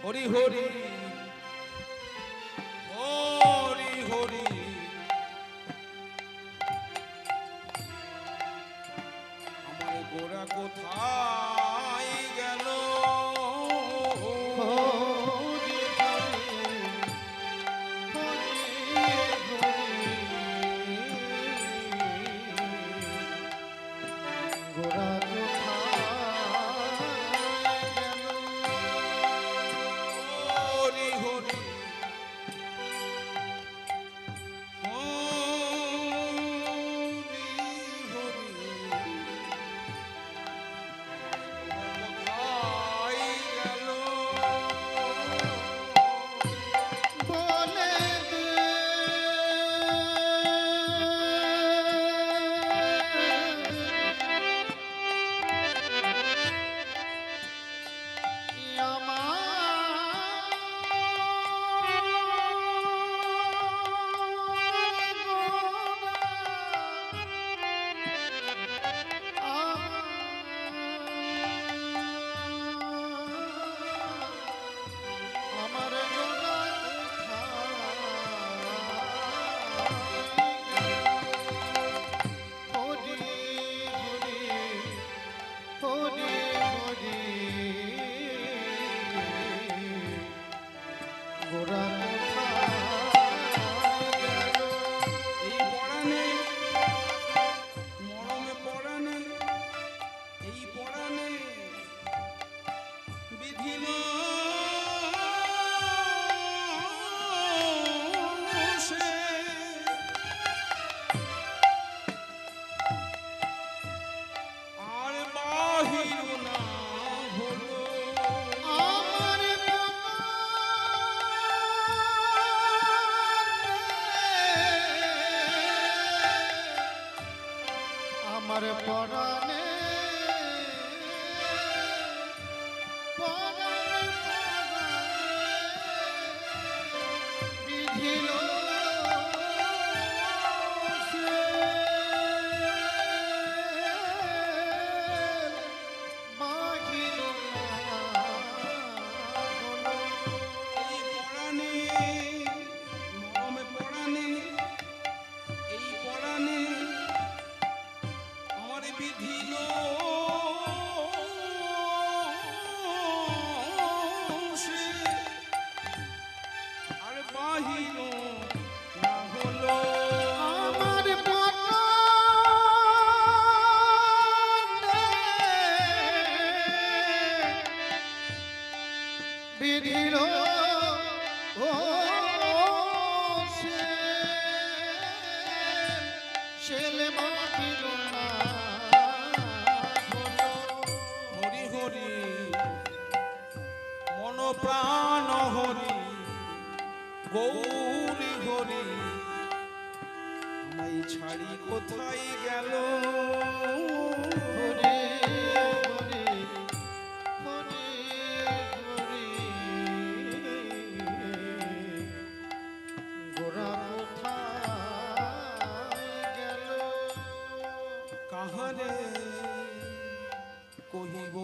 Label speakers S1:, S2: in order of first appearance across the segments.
S1: হরি হরি হরি হরি আমার গোরা কোথায় গেল
S2: আমার পরাণে বিধিল বিধিল ছেলে মাটিল না
S1: হরি হরি মন প্রাণ হরি গৌরী হরি আমায় ছাড়ি কোথায় গেল
S2: হরি
S1: কাহারে কহিব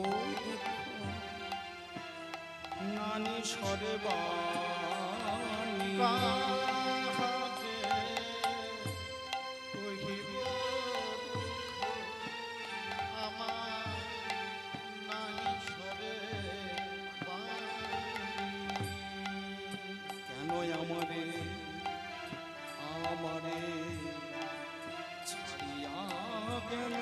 S1: নানি সরে বাণী কেন আমারে আমারে ছাড়িয়া গেল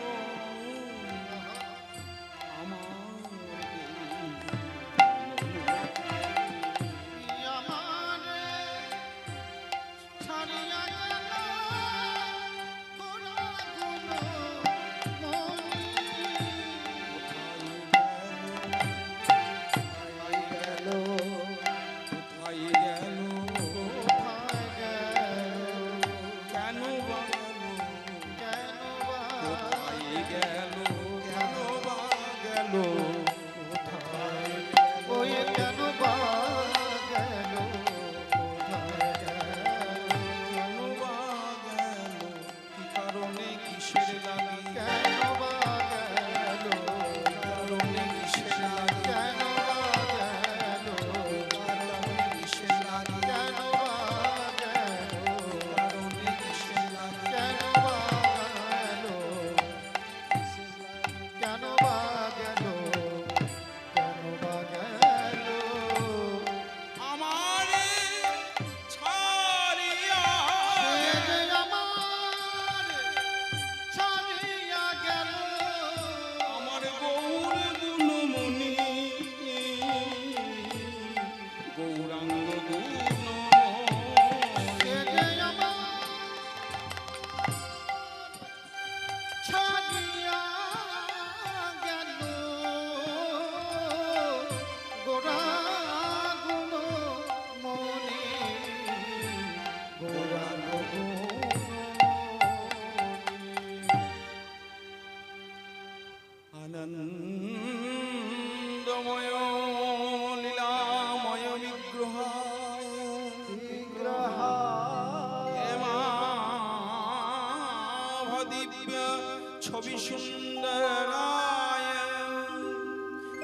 S1: ছবি সুন্দরায়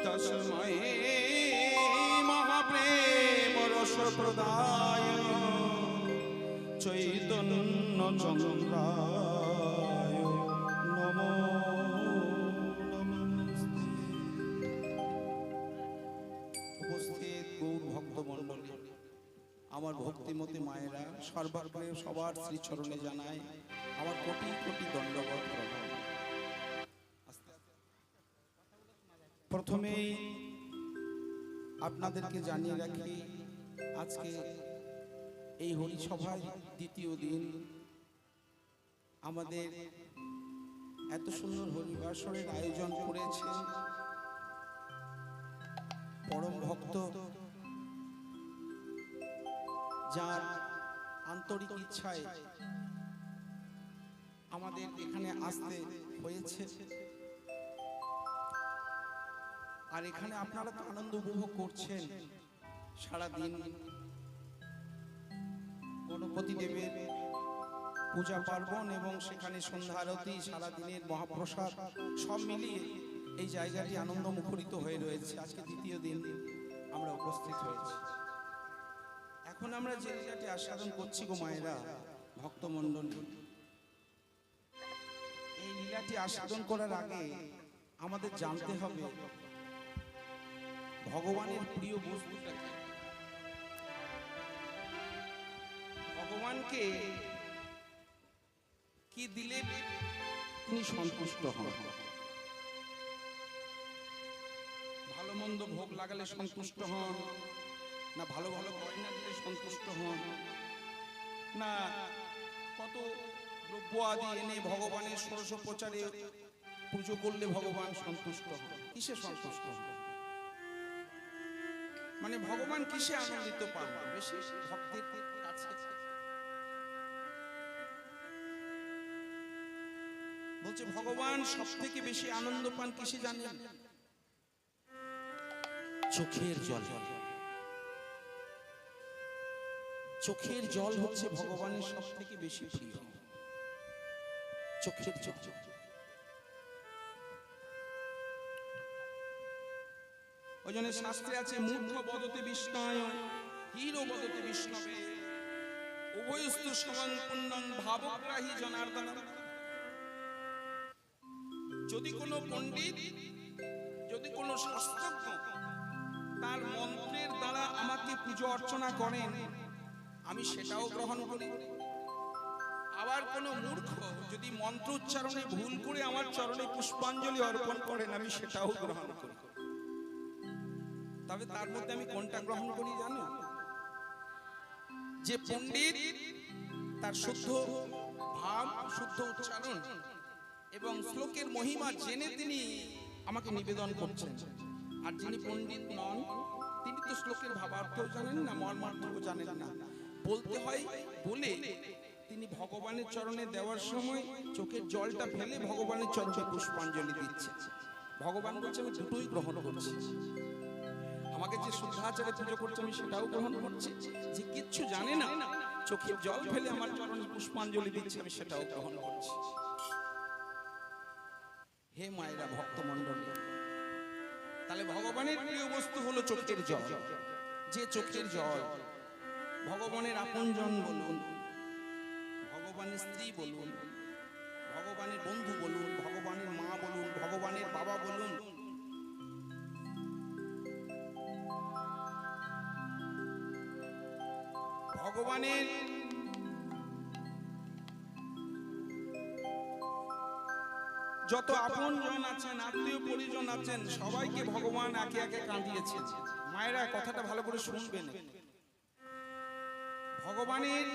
S1: তস্मै মহাপ্রেম রস প্রদায় চৈতন্য চন্দ্রায় নমো নমস্তে। উপস্থিত গৌর ভক্তমণ্ডলী, আমার ভক্তিমতী মায়েরা, সর্বাগ্রে সবার শ্রীচরণে জানাই আমার কোটি কোটি দণ্ডবত প্রণাম। প্রথমেই আপনাদেরকে জানিয়ে রাখি, আজকে এই হরিসভার দ্বিতীয় দিন। আমাদের এত সুন্দর হরিবাসরের আয়োজন করেছে পরম ভক্ত, যার আন্তরিক ইচ্ছায় আমাদের এখানে আসতে হয়েছে। আর এখানে আপনারা তো আনন্দ উপভোগ করছেন সারা দিন। গণপতি দেবের পূজা পার্বণ এবং সেখানে সন্ধ্যা আরতি, সারাদিনের মহাপ্রসাদ সব মিলিয়ে এই জায়গাটি আনন্দ মুখরিত হয়ে রয়েছে। আজকে দ্বিতীয় দিন আমরা উপস্থিত হয়েছি। এখন আমরা যে লীলাটি আস্বাদন করছি গো মায়েরা, ভক্তমণ্ডলী, এই লীলাটি আস্বাদন করার আগে আমাদের জানতে হবে ভগবানের প্রিয় বস্তুটা কি। ভগবানকে কি দিলে তিনি সন্তুষ্ট হন? ভালো মন্দ ভোগ লাগালে সন্তুষ্ট হন, না ভালো ভালো গয়না দিলে সন্তুষ্ট হন, না কত দ্রব্য আদি এনে ভগবানের ষোড়শ প্রচারে পুজো করলে ভগবান সন্তুষ্ট হন? কিসে সন্তুষ্ট হন? মানে ভগবান কিসে আনন্দিত পান বেশি ভক্তের কাছে? বলছে ভগবান সব থেকে বেশি আনন্দ পান কিসে জানেন? চোখের জল। চোখের জল হচ্ছে ভগবানের সব থেকে বেশি প্রিয়। চোখের জল। ওই জন্য শাস্ত্রে আছে মূর্খ বদতে বিষ্ণায় হীরো বদতে বিষ্ণবে উভয়স্তু সমান পুণ্যং ভাবগ্রাহী জনার্দন। যদি কোনো পণ্ডিত, যদি কোনো শাস্ত্রজ্ঞ তার মন্ত্রের দ্বারা আমাকে পুজো অর্চনা করেন, আমি সেটাও গ্রহণ করি। আবার কোনো মূর্খ যদি মন্ত্র উচ্চারণে ভুল করে আমার চরণে পুষ্পাঞ্জলি অর্পণ করেন, আমি সেটাও গ্রহণ করি। তবে তার মধ্যে আমি কোনটা গ্রহণ করি জানো? যে পণ্ডিত তার শুদ্ধ ভাব, শুদ্ধ উচ্চারণ এবং শ্লোকের মহিমা জেনে তিনি আমাকে নিবেদন করছেন। আর যিনি পণ্ডিত নন, তিনি তো শ্লোকের ভাবার্থও জানেন না, মর্মার্থও জানেন না। বলতে হয় বলে তিনি ভগবানের চরণে দেওয়ার সময় চোখের জলটা ফেলে ভগবানের চরণে পুষ্পাঞ্জলি দিচ্ছে। ভগবান বলছে আমি দুটোই গ্রহণ করছি। আমাকে যে শুদ্ধাচারে পুজো করছে আমি সেটাও গ্রহণ করছি। যে কিচ্ছু জানে না, চোখের জল ফেলে আমার চরণে পুষ্পাঞ্জলি দিচ্ছে, আমি সেটাও গ্রহণ করছি। হে মায়েরা, ভক্তমণ্ডলী, তাহলে ভগবানের প্রিয় বস্তু হলো চোখের জল। যে চোখের জল ভগবানের আপনজন বলুন, ভগবানের স্ত্রী বলুন, ভগবানের বন্ধু বলুন, ভগবানের মা বলুন, ভগবানের বাবা বলুন, ভগবানের যত আপনজন আছেন, আত্মীয় পরিজন আছেন, সবাইকে ভগবান একে একে কাঁদিয়েছেন। মায়েরা কথাটা ভালো করে শুনবেন। ভগবানের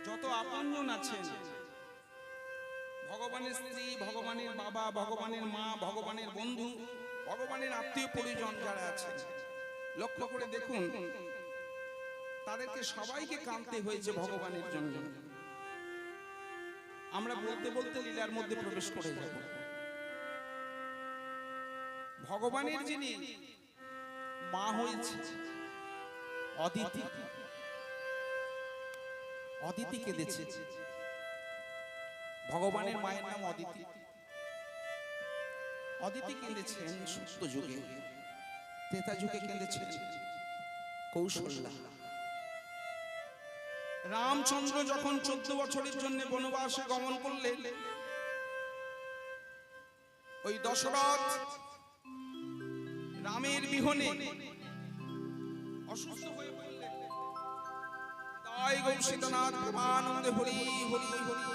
S1: যত আপনজন আছেন, ভগবানের স্ত্রী, ভগবানের বাবা, ভগবানের মা, ভগবানের বন্ধু, ভগবানের আত্মীয় পরিজন যারা আছেন, লক্ষ্য করে দেখুন তাদেরকে সবাইকে কাঁদতে হয়েছে ভগবানের জন্য। আমরা বলতে বলতে লীলার মধ্যে প্রবেশ করে যাব। ভগবানের যিনি মা হয়েছে অদিতি, অদিতি কেঁদেছে। ভগবানের মায়ের নাম অদিতি। অদিতি কেঁদেছেন সত্য যুগে, ত্রেতা যুগে কেঁদেছেন কৌশল্যা। রামচন্দ্র যখন 14 বছরের জন্য বনবাসে গমন করলেন, ওই দশরথ রামের বিহনে অসুস্থ হয়ে পড়লেন। তাই গো সীতানাথ প্রেমানন্দে হরি হরি হরি।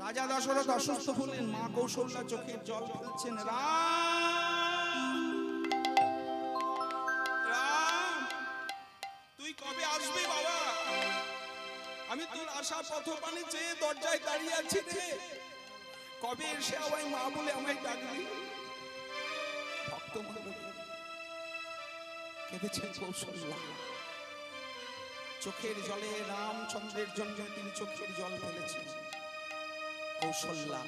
S1: রাজা দশরথ অসুস্থ হলেন, মা কৌশল্যা চোখের জল ফেলছেন। রাম রাম, তুই কবে আসবি বাবা? আমি তোর আশা পথপানে চেয়ে দরজায় দাঁড়িয়ে আছি রে। কবে এসে আমায় মা বলে আমায় ডাকবি? ভক্ত কেঁদেছেন কৌশল্যা। চোখের জলে রামচন্দ্রের জন্য তিনি চোখের জল ফেলেছেন। কৌশল্যা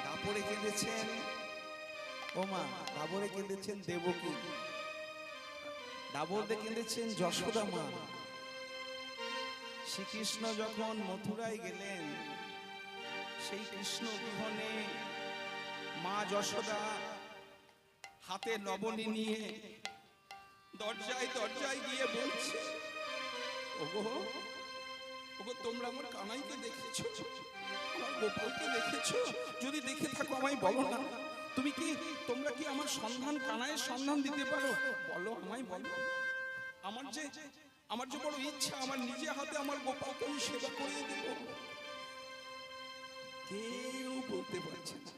S1: দাপরে কেঁদেছেন, ও মা দাবরে কেঁদেছেন দেবকী, দাবরে কেঁদেছেন যশোদা মা। শ্রীকৃষ্ণ যখন মথুরায় গেলেন, সেই কৃষ্ণ বিহনে মা যশোদা হাতে লবণী নিয়ে দরজায় দরজায় গিয়ে বলছে, ওগো ওগো তোমরা আমার কানাইকে দেখেছো, আমার গোপালকে দেখেছো? যদি দেখে থাকো আমায় বলো না। তুমি কি, তোমরা কি আমার সন্ধান, কানাইয়ের সন্ধান দিতে পারো? বলো, আমায় বলো। আমার যে বড় ইচ্ছা, আমার নিজে হাতে আমার গোপালকে আমি সেবা করিয়ে দেব। কেউ বলতে পারছে না,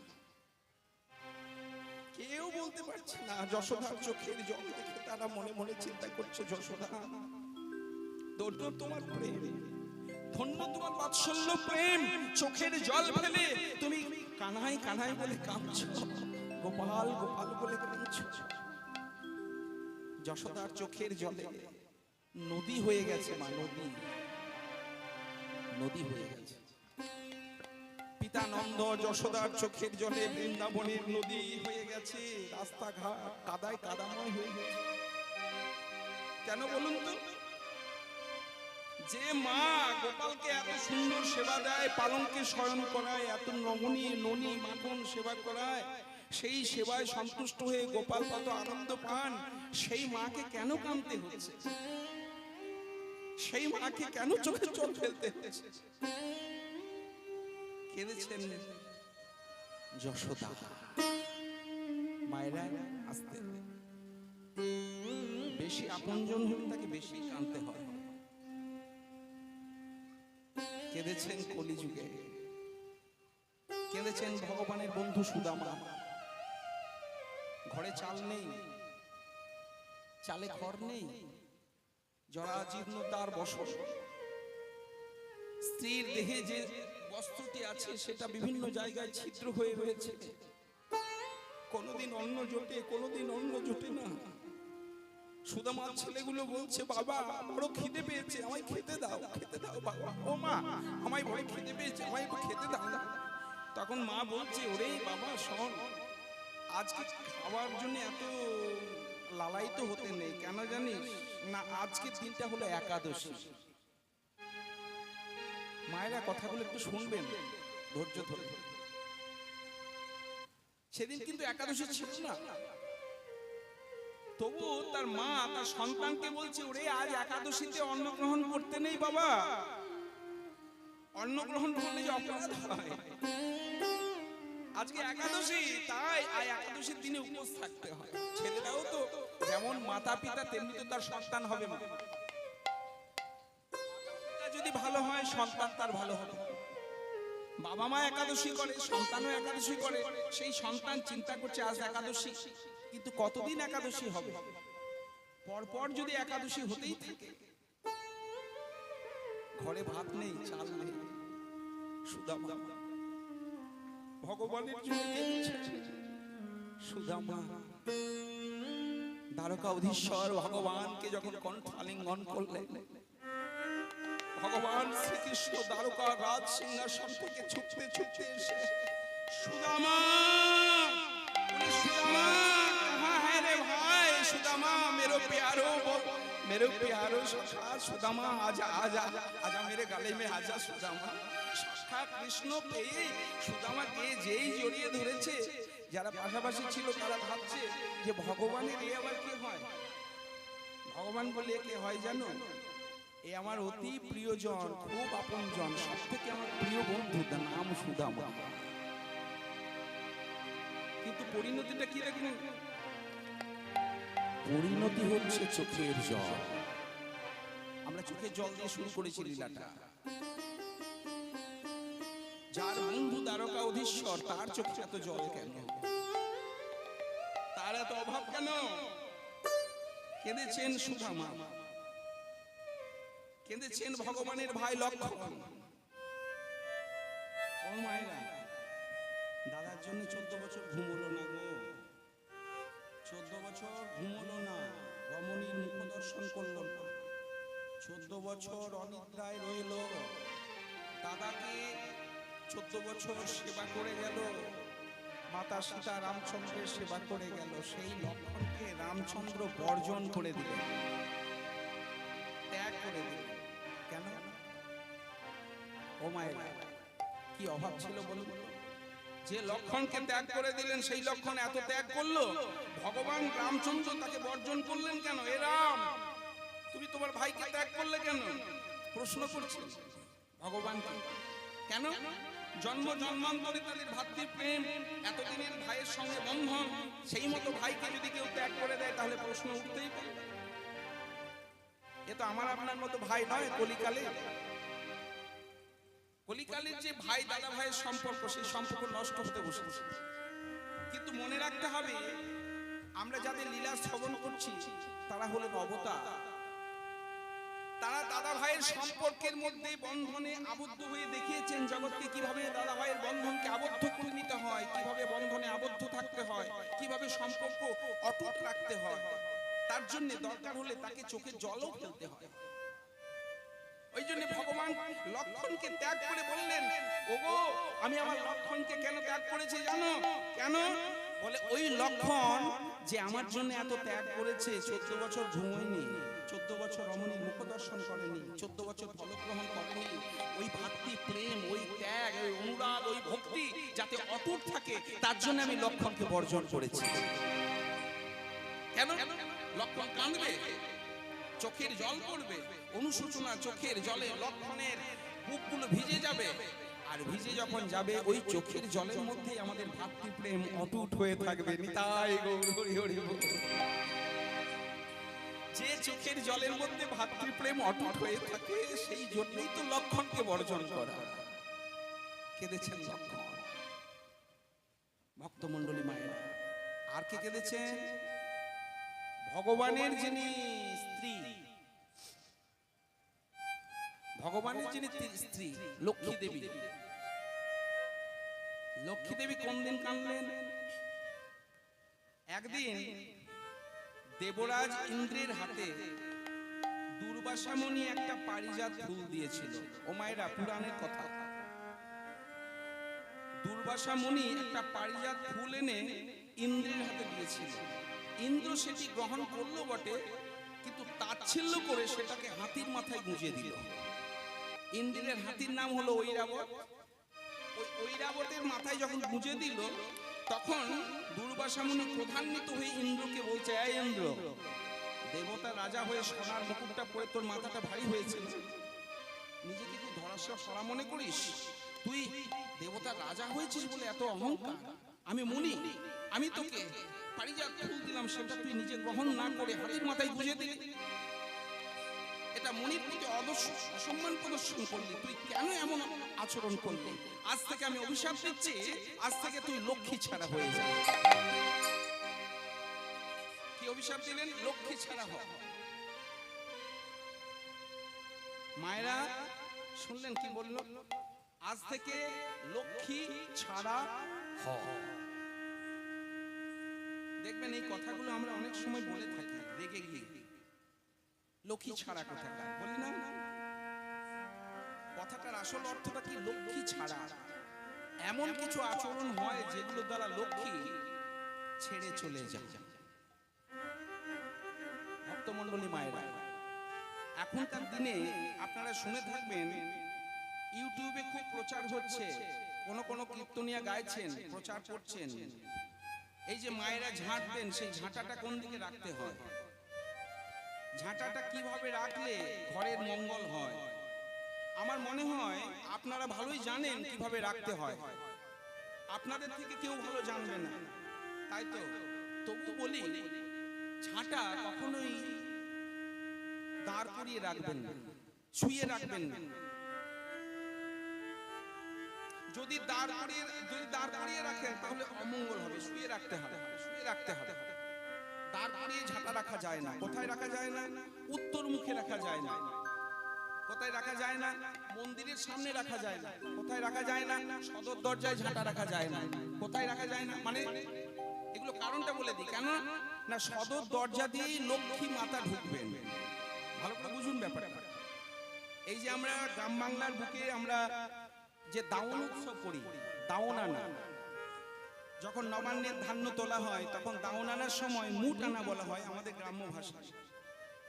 S1: কেউ বলতে পারছে না। যশোদার চোখের জল দেখে তারা মনে মনে চিন্তা করছে, যশোদা দৌড় তোমার প্রেম, ধন্য তোমার বাৎসল্য প্রেম। চোখের জল ফেলে তুমি কানাই কানাই বলে কাঁদছো, গোপাল গোপাল বলে কাঁদছো। যশোদার চোখের জলে নদী হয়ে গেছে মা, নদী নদী হয়ে গেছে। পিতা নন্দ যশোদার চোখের জলে বৃন্দাবনের নদী হয়ে গেছে। রাস্তাঘাট কাদায় কাদাময় হয়ে গেছে। কেন বলুন তো? যে মা গোপালকে এত সুন্দর সেবা দেয়, পালনকে শয়ন করায়, এত নমনী ননী মাখন সেবা করায়, সেই সেবায় সন্তুষ্ট হয়ে গোপাল কত আনন্দ পান, সেই মাকে কেন কাঁদতে হচ্ছে? সেই মাকে কেন চোখে জল ফেলতে হচ্ছে? কেঁদেছেন যশোদা। মায়েরা আসতে বেশি আপনজন হলে তাকে বেশি কাঁদতে হয়। কেঁদেছেন কলিযুগে, কেঁদেছেন ভগবানের বন্ধু সুদামা। ঘরে চাল নেই, চালে ঘর নেই, জরাজীর্ণ তার বসন। স্ত্রীর দেহে যে বস্ত্রটি আছে সেটা বিভিন্ন জায়গায় ছিদ্র হয়ে রয়েছে। কোনোদিন অন্ন জোটে, কোনোদিন অন্ন জোটে না। সুদামার ছেলেগুলো বলছে, বাবা বড় খিদে পেয়েছে, আমায় খেতে দাও, খেতে দাও বাবা। ও মা, আমায় বড় খিদে পেয়েছে, আমায় খেতে দাও না। তখন মা বলছে, ওরে বাবা শোন, আজকে খাওয়ার জন্য এত লালায়িত হতে নেই। কেন জানিস না? আজকে দিনটা হলো একাদশী। মায়েরা কথাগুলো একটু শুনবেন ধৈর্য ধরে। সেদিন কিন্তু একাদশী ছিল না, তবু তার মা তার সন্তানকে বলছে, ওরে আজ একাদশীতে অন্ন গ্রহণ করতে নেই বাবা, অন্ন গ্রহণ করলে যে অপরাধ হয়। আজকে একাদশী, তাই একাদশীর দিনে উপোস থাকতে হয়। ছেলেরাও তো যেমন মাতা পিতা তেমনি তো তার সন্তান হবে। মা যদি ভালো হয় সন্তান তার ভালো হবে। বাবা মা একাদশী করে, সন্তানও একাদশী করে। সেই সন্তান চিন্তা করছে আজ একাদশী, কিন্তু কতদিন একাদশী হবে? পরপর যদি একাদশী হতেই থাকে, ঘরে ভাত নেই, চাল নেই। সুদামা ভগবানের জন্য সুদামা দ্বারকা অধীশ্বর ভগবানকে যখন কণ্ঠ আলিঙ্গন করলেন, ভগবান শ্রীকৃষ্ণ দ্বারকা রাজ সিংহাসন থেকে ছুটতে ছুটতে এসে, সুদামা সুদামা कहाँ है रे भाई? सुदामा मेरे प्यारो सखा सुदामा आजा आजा आजा मेरे गले में आजा सुदामा। সখা কৃষ্ণ পেয়ে সুদামাকে যেই জড়িয়ে ধরেছে, যারা পাশাপাশি ছিল তারা ভাবছে যে ভগবানের এ আবার কি হয়। ভগবান বলে কে হয় জানো? এ আমার অতি প্রিয়জন, খুব আপনজন, সব থেকে আমার প্রিয় বন্ধু, তার নাম সুদামা। কিন্তু পরিণতিটা কি দেখবেন? পরিণতি হচ্ছে চোখের জল। আমরা চোখের জল দিয়ে শুরু করেছি লীলাটা। যার বন্ধু দ্বারকা অধীশ্বর, তার চোখে এত জল কেন? তার এত অভাব কেন? কেঁদেছেন সুদামা, কেঁদেছেন ভগবানের ভাই লক্ষ্মণ। ও মায়েরা, দাদার জন্য 14 বছর ঘুম হলো না গো, 14 বছর ঘুম হলো না, রমণীর মুখ দর্শন করল না, 14 বছর অনিদ্রায় রইল। দাদাকে 14 বছর সেবা করে গেল, মাতা সীতা রামচন্দ্রের সেবা করে গেল। সেই লক্ষ্মণকে রামচন্দ্র বর্জন করে দিলেন, ত্যাগ করে দিলেন। কেন? ও মায়েরা, কি অভাব ছিল বলুন? যে লক্ষ্মণকে ত্যাগ করে দিলেন, সেই লক্ষ্মণ এত ত্যাগ করলো, ভগবান রামচন্দ্র তাকে বর্জন করলেন কেন? এ রাম, তুমি তোমার ভাইকে ত্যাগ করলে কেন? প্রশ্ন করছেন ভগবানকে। কেন? জন্ম জন্মান্তরে তাদের ভাতৃপ্রেম, এতদিনের ভাইয়ের সঙ্গে বন্ধন, সেই মতো ভাইকে যদি কেউ ত্যাগ করে দেয় তাহলে প্রশ্ন উঠতেই পারে। এ তো আমার আপনার মতো ভাই নয়, কলিকালে। কলিকালের যে ভাই দাদা ভাইয়ের সম্পর্ক, সেই সম্পর্ক নষ্ট হতে বসেছে। কিন্তু মনে রাখতে হবে, আমরা যাদের লীলা শ্রবণ করছি তারা হলেন অবতার। তারা দাদা ভাইয়ের সম্পর্কের মধ্যে বন্ধনে আবদ্ধ হয়ে দেখিয়েছেন জগৎকে কিভাবে দাদা ভাইয়ের বন্ধনকে আবদ্ধ করে নিতে হয়, কিভাবে বন্ধনে আবদ্ধ থাকতে হয়, কিভাবে সম্পর্ক অটুট রাখতে হয়। তার জন্য দরকার হলে তাকে চোখে জলও ফেলতে হয়। ওই জন্য ভগবান লক্ষ্মণকে ত্যাগ করে বললেন, ওগো আমি আমার লক্ষ্মণকে কেন ত্যাগ করেছি জানো? কেন? বলে ওই লক্ষ্মণ যে আমার জন্য এত ত্যাগ করেছে, 14 বছর ঘুমোয়নি, 14 বছর রমণীর মুখ দর্শন করেনি, 14 বছর ফলগ্রহণ করেনি। ওই ভাতৃ প্রেম, ওই ত্যাগ, ওই অনুরাগ, ওই ভক্তি যাতে অটুট থাকে, তার জন্য আমি লক্ষ্মণকে বর্জন করেছি। কেন? লক্ষ্মণ কাঁদবে, চোখের জল পড়বে, অনুশোচনা চোখের জলে লক্ষ্মণের বুকগুলো ভিজে যাবে। আর ভিজে যখন যাবে, ওই চোখের জলের মধ্যেই আমাদের ভাতৃপ্রেম অটুট হয়ে থাকবে। নিতাই গৌর হরি হরি বল। যে চোখের জলের মধ্যে ভাতৃপ্রেম অটুট হয়ে থাকে, সেই জন্যই তো লক্ষ্মণকে বর্জন করা। কেঁদেছেন লক্ষ্মণ। ভক্তমণ্ডলী মায়েরা, আর কে কেঁদেছেন? ভগবানের যিনি স্ত্রী, ভগবানের যিনি স্ত্রী লক্ষ্মী দেবী। লক্ষ্মী দেবী কোন দিন কাঁদলেন? একদিন দেবরাজ ইন্দ্রের হাতে দুর্বাসা মুনি একটা পারিজাত ফুল দিয়েছিল। ও মায়েরা, পুরাণের কথা। দুর্বাসা মুনি একটা পারিজাত ফুল এনে ইন্দ্রের হাতে দিয়েছিল। ইন্দ্র সেটি গ্রহণ করলো বটে, কিন্তু তাচ্ছিল্য করে সেটাকে হাতির মাথায় গুঁজে দিল। ইন্দ্রের হাতির নাম হলো ঐরাবত। ওই ঐরাবতের মাথায় যখন গুঁজে দিল, তখন দুর্বাসা মুনি ক্রোধান্বিত হয়ে ইন্দ্রকে বলছে, এই ইন্দ্র, দেবতা রাজা হয়ে সোনার মুকুটটা পরে তোর মাথাটা ভারী হয়েছে, নিজেকে তুই ধরাশয় সারা মনে করিস? তুই দেবতা রাজা হয়েছিস বলে এত অহংকার? আমি মুনি, আমি তোকে পারিজাত ফুল দিলাম, সেটা তুই নিজে গ্রহণ না করে হাতির মাথায় গুঁজে দিলি। এটা মুনির প্রতি অসম্মান প্রদর্শন করলি। তুই কেন এমন আচরণ করলি? আজ থেকে আমি অভিশাপ দিচ্ছি, আজ থেকে তুই লক্ষ্মী ছাড়া হয়ে যা। কি অভিশাপ দিলেন? লক্ষ্মী ছাড়া হ। মায়েরা শুনলেন কি বলল? আজ থেকে লক্ষ্মী ছাড়া হ। দেখবেন এই কথাগুলো আমরা অনেক সময় বলে থাকি রেগে গিয়ে, লক্ষ্মী ছাড়া কথাটা বলি না। কথাটার আসল অর্থটা কি? লক্ষ্মী ছাড়া এমন কিছু আচরণ হয় যেগুলো দ্বারা লক্ষ্মী ছেড়ে চলে যায়। ভক্তমণ্ডলী মায়েরা, এখনকার দিনে আপনারা শুনে থাকবেন ইউটিউবে খুব প্রচার হচ্ছে, কোন কোন কীর্তনিয়া গাইছেন, প্রচার করছেন, এই যে মায়েরা ঝাঁট দেন, সেই ঝাঁটাটা কোন দিকে রাখতে হয়, ঝাঁটাটা কিভাবে রাখলে ঘরের মঙ্গল হয়। আমার মনে হয় আপনারা ভালোই জানেন কিভাবে রাখতে হয়, আপনাদের থেকে কেউ ভালো জানবে না, তাই তো। তবু বলি, ঝাঁটা কখনোই দাঁড় করিয়ে রাখবেন না, শুয়ে রাখবেন না। যদি দাঁড় করিয়ে রাখেন তাহলে অমঙ্গল হবে, শুয়ে রাখতে হবে, শুয়ে রাখতে হবে। দাঁড় করিয়ে ঝাঁটা রাখা যায় না। কোথায় রাখা যায় না? উত্তর মুখে রাখা যায় না। কোথায় রাখা যায় না? মন্দিরের সামনে রাখা যায় না। কোথায় রাখা যায় না? সদর দরজায় ঝাঁটা রাখা যায় না। কোথায় রাখা যায় না? মানে এগুলো কারণটা বলে দিই, কেন না সদর দরজা দিয়েই লক্ষ্মী মাতা ঢুকবেন। ভালো করে বুঝুন ব্যাপারটা। এই যে আমরা গ্রাম বাংলার বুকে আমরা যে দাওন উৎসব করি, দাওন আনা, যখন নবান্নের ধান্য তোলা হয় তখন দাওন আনার সময় মুট আনা বলা হয় আমাদের গ্রাম্য ভাষায়।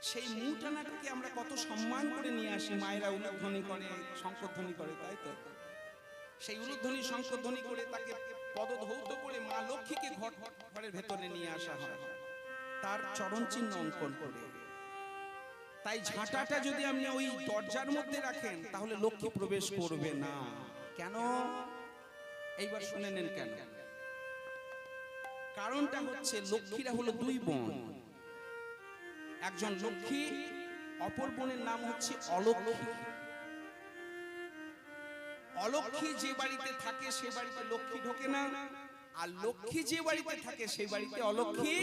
S1: সেই মুট আনাটাকে আমরা কত সম্মান করে নিয়ে আসি, মায়েরা উলুধ্বনি করে, শঙ্খধ্বনি করে, তাই তো। সেই উলুধ্বনি শঙ্খধ্বনি করে তাকে পদধৌত করে মা লক্ষ্মীকে ঘরের ভেতরে নিয়ে আসা হয়, তার চরণ চিহ্ন অঙ্কন করে। তাই ঝাঁটাটা যদি আপনি ওই দরজার মধ্যে রাখেন তাহলে লক্ষ্মী প্রবেশ করবে না। কেন? এইবার শুনে নেন কেন। কারণটা হচ্ছে লক্ষ্মীরা হলো দুই বোন, একজন লক্ষ্মী, অপর বোনের নাম হচ্ছে অলক্ষ্মী। অলক্ষ্মী যে বাড়িতে থাকে সে বাড়িতে লক্ষ্মী ঢোকে না, আর লক্ষ্মী যে বাড়িতে থাকে সেই বাড়িতে অলক্ষ্মী